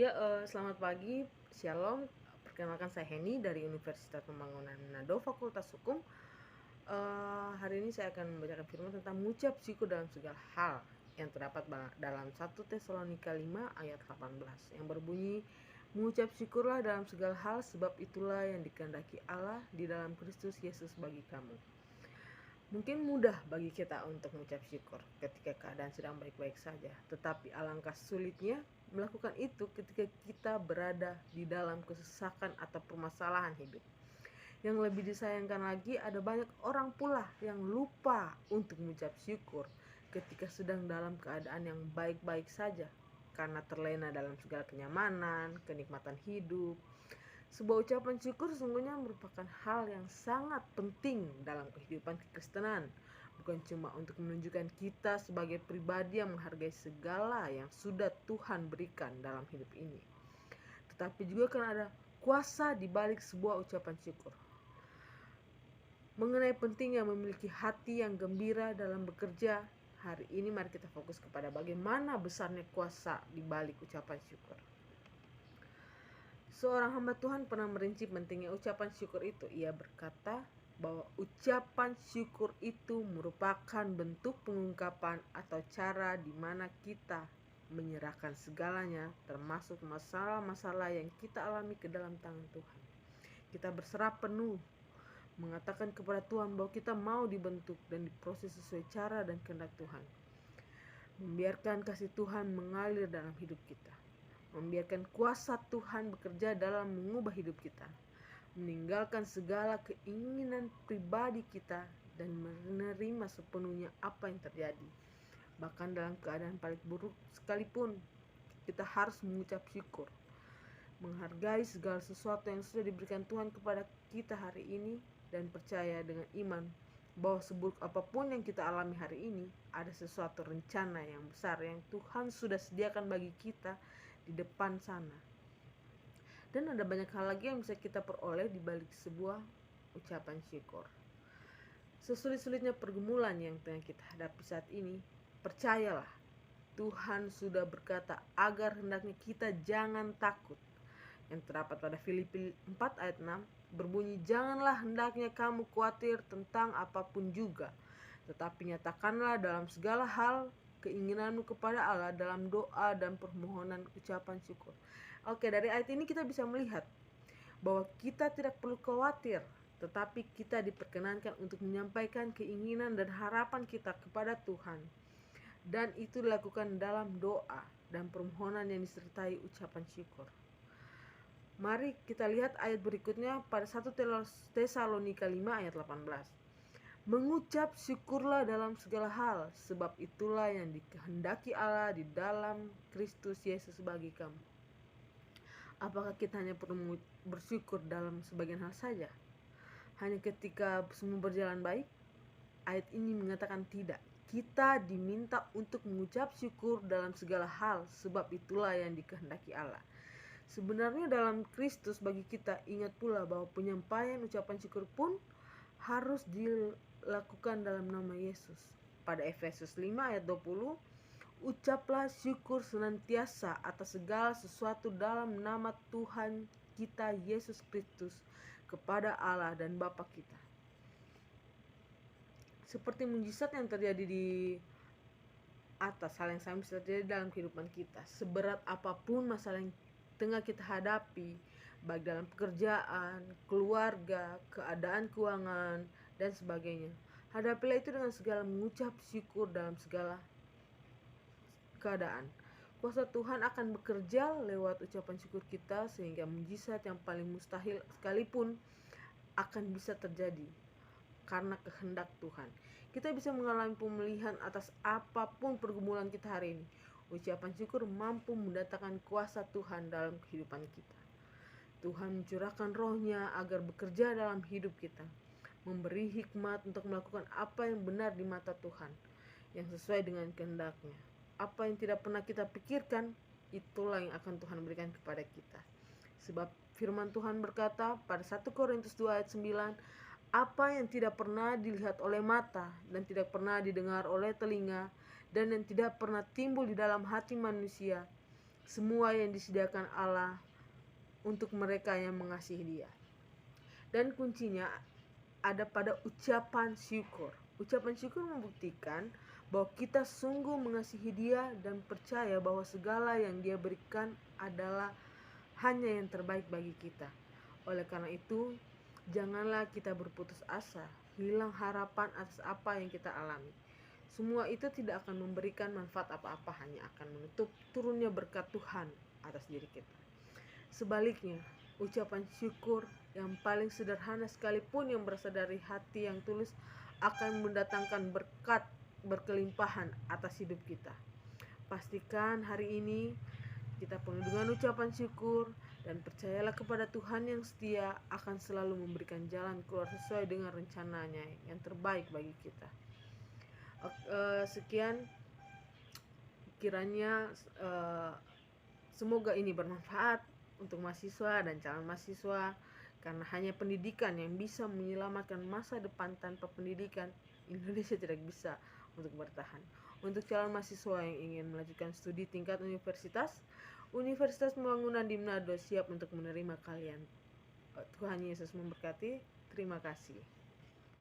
Ya, selamat pagi, Shalom. Perkenalkan saya Heni dari Universitas Pembangunan Manado, Fakultas Hukum. Hari ini saya akan membacakan firman tentang mengucap syukur dalam segala hal yang terdapat dalam 1 Tesalonika 5 ayat 18 yang berbunyi, mengucap syukurlah dalam segala hal sebab itulah yang dikehendaki Allah di dalam Kristus Yesus bagi kamu. Mungkin mudah bagi kita untuk mengucap syukur ketika keadaan sedang baik-baik saja, tetapi alangkah sulitnya melakukan itu ketika kita berada di dalam kesesakan atau permasalahan hidup. Yang lebih disayangkan lagi, ada banyak orang pula yang lupa untuk mengucap syukur ketika sedang dalam keadaan yang baik-baik saja, karena terlena dalam segala kenyamanan, kenikmatan hidup. Sebuah ucapan syukur sesungguhnya merupakan hal yang sangat penting dalam kehidupan kekristenan, bukan cuma untuk menunjukkan kita sebagai pribadi yang menghargai segala yang sudah Tuhan berikan dalam hidup ini, tetapi juga karena ada kuasa di balik sebuah ucapan syukur. Mengenai pentingnya memiliki hati yang gembira dalam bekerja, hari ini mari kita fokus kepada bagaimana besarnya kuasa di balik ucapan syukur. Seorang hamba Tuhan pernah merinci pentingnya ucapan syukur itu. Ia berkata bahwa ucapan syukur itu merupakan bentuk pengungkapan atau cara di mana kita menyerahkan segalanya, termasuk masalah-masalah yang kita alami ke dalam tangan Tuhan. Kita berserah penuh, mengatakan kepada Tuhan bahwa kita mau dibentuk dan diproses sesuai cara dan kehendak Tuhan. Membiarkan kasih Tuhan mengalir dalam hidup kita. Membiarkan kuasa Tuhan bekerja dalam mengubah hidup kita, meninggalkan segala keinginan pribadi kita dan menerima sepenuhnya apa yang terjadi. Bahkan dalam keadaan paling buruk sekalipun, kita harus mengucap syukur, menghargai segala sesuatu yang sudah diberikan Tuhan kepada kita hari ini, dan percaya dengan iman bahwa seburuk apapun yang kita alami hari ini, ada sesuatu rencana yang besar yang Tuhan sudah sediakan bagi kita di depan sana. Dan ada banyak hal lagi yang bisa kita peroleh di balik sebuah ucapan syukur. Sesulit-sulitnya pergumulan yang tengah kita hadapi saat ini, percayalah, Tuhan sudah berkata agar hendaknya kita jangan takut. Yang terdapat pada Filipi 4 ayat 6 berbunyi, janganlah hendaknya kamu khawatir tentang apapun juga, tetapi nyatakanlah dalam segala hal keinginanmu kepada Allah dalam doa dan permohonan ucapan syukur. Oke, dari ayat ini kita bisa melihat bahwa kita tidak perlu khawatir, tetapi kita diperkenankan untuk menyampaikan keinginan dan harapan kita kepada Tuhan. Dan itu dilakukan dalam doa dan permohonan yang disertai ucapan syukur. Mari kita lihat ayat berikutnya pada 1 Tesalonika 5 ayat 18. Mengucap syukurlah dalam segala hal, sebab itulah yang dikehendaki Allah di dalam Kristus Yesus bagi kamu. Apakah kita hanya perlu bersyukur dalam sebagian hal saja? Hanya ketika semua berjalan baik? Ayat ini mengatakan tidak. Kita diminta untuk mengucap syukur dalam segala hal, sebab itulah yang dikehendaki Allah. Sebenarnya dalam Kristus bagi kita, ingat pula bahwa penyampaian ucapan syukur pun harus dilakukan dalam nama Yesus. Pada Efesus 5 ayat 20, ucaplah syukur senantiasa atas segala sesuatu dalam nama Tuhan kita Yesus Kristus kepada Allah dan Bapa kita. Seperti mujizat yang terjadi di atas, hal yang sama bisa terjadi dalam kehidupan kita. Seberat apapun masalah yang tengah kita hadapi, baik dalam pekerjaan, keluarga, keadaan keuangan, dan sebagainya, hadapilah itu dengan segala mengucap syukur dalam segala keadaan. Kuasa Tuhan akan bekerja lewat ucapan syukur kita, sehingga mujizat yang paling mustahil sekalipun akan bisa terjadi karena kehendak Tuhan. Kita bisa mengalami pemulihan atas apapun pergumulan kita hari ini. Ucapan syukur mampu mendatangkan kuasa Tuhan dalam kehidupan kita. Tuhan mencurahkan roh-Nya agar bekerja dalam hidup kita, memberi hikmat untuk melakukan apa yang benar di mata Tuhan, yang sesuai dengan kehendak-Nya. Apa yang tidak pernah kita pikirkan, itulah yang akan Tuhan berikan kepada kita. Sebab firman Tuhan berkata pada 1 Korintus 2 ayat 9, apa yang tidak pernah dilihat oleh mata dan tidak pernah didengar oleh telinga dan yang tidak pernah timbul di dalam hati manusia, semua yang disediakan Allah untuk mereka yang mengasihi Dia. Dan kuncinya ada pada ucapan syukur. Ucapan syukur membuktikan bahwa kita sungguh mengasihi Dia dan percaya bahwa segala yang Dia berikan adalah hanya yang terbaik bagi kita. Oleh karena itu, janganlah kita berputus asa, hilang harapan atas apa yang kita alami. Semua itu tidak akan memberikan manfaat apa-apa, hanya akan menutup turunnya berkat Tuhan atas diri kita. Sebaliknya, ucapan syukur yang paling sederhana sekalipun yang berasal dari hati yang tulus akan mendatangkan berkat berkelimpahan atas hidup kita. Pastikan hari ini kita penuh dengan ucapan syukur dan percayalah kepada Tuhan yang setia akan selalu memberikan jalan keluar sesuai dengan rencananya yang terbaik bagi kita. Sekian, kiranya semoga ini bermanfaat untuk mahasiswa dan calon mahasiswa, karena hanya pendidikan yang bisa menyelamatkan masa depan. Tanpa pendidikan, Indonesia tidak bisa untuk bertahan. Untuk calon mahasiswa yang ingin melanjutkan studi tingkat universitas, Universitas Pembangunan di Manado siap untuk menerima kalian. Tuhan Yesus memberkati. Terima kasih.